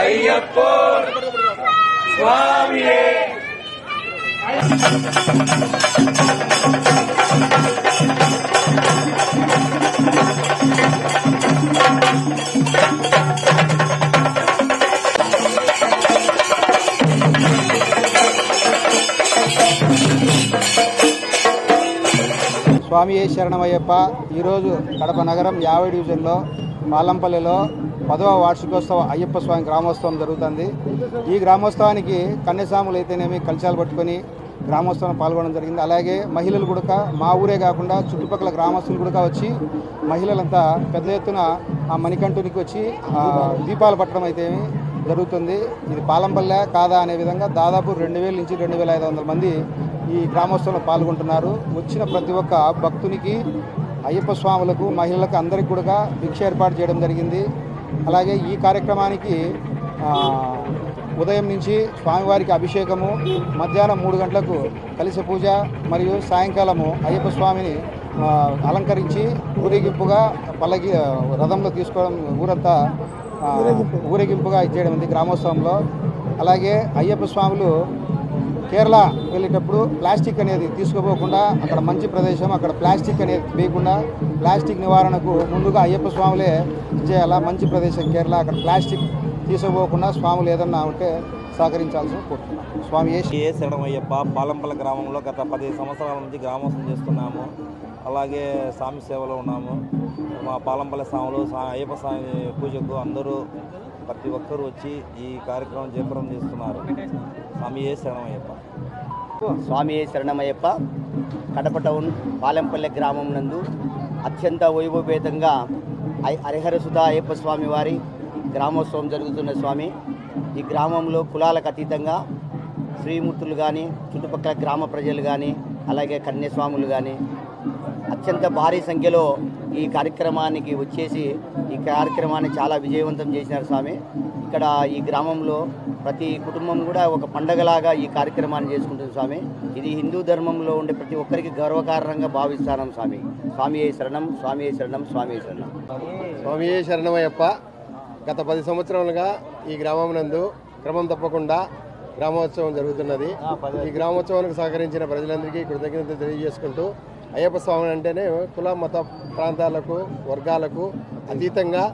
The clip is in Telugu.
అయ్యప్పో స్వామియే. స్వామి శరణమయ్యప్ప. ఈరోజు కడప నగరం 50 డివిజన్లో మాలంపల్లిలో 10వ వార్షికోత్సవ అయ్యప్ప స్వామి గ్రామోత్సవం జరుగుతుంది. ఈ గ్రామోత్సవానికి కన్యస్వాములు అయితేనేమి కలశాలు పట్టుకొని గ్రామోత్సవం పాల్గొనడం జరిగింది. అలాగే మహిళలు కూడా మా ఊరే కాకుండా చుట్టుపక్కల గ్రామస్తులు కూడా వచ్చి మహిళలంతా పెద్ద ఎత్తున ఆ మణికంఠునికి వచ్చి దీపాలు పట్టడం అయితే జరుగుతుంది. ఇది పాలంపల్లె కాదా అనే విధంగా దాదాపు 2000 నుంచి 2500 మంది ఈ గ్రామోత్సవంలో పాల్గొంటున్నారు. వచ్చిన ప్రతి ఒక్క భక్తునికి అయ్యప్ప స్వాములకు మహిళలకు అందరికీ కూడా భిక్ష ఏర్పాటు చేయడం జరిగింది. అలాగే ఈ కార్యక్రమానికి ఉదయం నుంచి స్వామివారికి అభిషేకము, మధ్యాహ్నం 3 గంటలకు కలశ పూజ మరియు సాయంకాలము అయ్యప్ప స్వామిని అలంకరించి ఊరేగింపుగా పల్లకి రథంలో తీసుకోవడం ఊరంతా ఊరేగింపుగా ఇచ్చేయడం ఉంది గ్రామోత్సవంలో. అలాగే అయ్యప్ప స్వాములు కేరళ వెళ్ళేటప్పుడు ప్లాస్టిక్ అనేది తీసుకుపోకుండా అక్కడ మంచి ప్రదేశం, అక్కడ ప్లాస్టిక్ అనేది వేయకుండా ప్లాస్టిక్ నివారణకు ముందుగా అయ్యప్ప స్వాములే చేయాలా. మంచి ప్రదేశం కేరళ, అక్కడ ప్లాస్టిక్ తీసుకుపోకుండా స్వాములు ఏదన్నా ఉంటే సహకరించాల్సిన కోరుతున్నాం. స్వామి శరణమయ్యప్ప. పాలంపల్లి గ్రామంలో గత 15 సంవత్సరాల నుంచి గ్రామోత్సవం చేస్తున్నాము. అలాగే స్వామి సేవలో ఉన్నాము. మా పాలంపల్లి స్వాములు అయ్యప్ప స్వామి పూజకు అందరూ ప్రతి ఒక్కరూ వచ్చి ఈ కార్యక్రమం జయప్రదం చేస్తున్నారు. స్వామి శరణమయ్యప్ప. స్వామి శరణమయ్యప్ప. కడప టౌన్ పాలెంపల్లె గ్రామం నందు అత్యంత వైభవపేతంగా హరిహరసుధ అయ్యప్ప స్వామి వారి గ్రామోత్సవం జరుగుతున్న స్వామి. ఈ గ్రామంలో కులాలకు అతీతంగా శ్రీమూర్తులు కానీ, చుట్టుపక్కల గ్రామ ప్రజలు కానీ, అలాగే కన్యస్వాములు కానీ అత్యంత భారీ సంఖ్యలో ఈ కార్యక్రమానికి వచ్చేసి ఈ కార్యక్రమాన్ని చాలా విజయవంతం చేసినారు స్వామి. ఇక్కడ ఈ గ్రామంలో ప్రతి కుటుంబం కూడా ఒక పండగలాగా ఈ కార్యక్రమాన్ని చేసుకుంటుంది స్వామి. ఇది హిందూ ధర్మంలో ఉండే ప్రతి ఒక్కరికి గర్వకారణంగా భావిస్తాను స్వామి. స్వామి శరణం, స్వామి శరణం, స్వామి శరణం. స్వామి శరణమయ్యప్ప. గత 10 సంవత్సరాలుగా ఈ గ్రామం నందు క్రమం తప్పకుండా గ్రామోత్సవం జరుగుతున్నది. ఈ గ్రామోత్సవానికి సహకరించిన ప్రజలందరికీ కృతజ్ఞతలు తెలియజేసుకుంటూ, అయ్యప్ప స్వామి అంటేనే కుల మత ప్రాంతాలకు వర్గాలకు అతీతంగా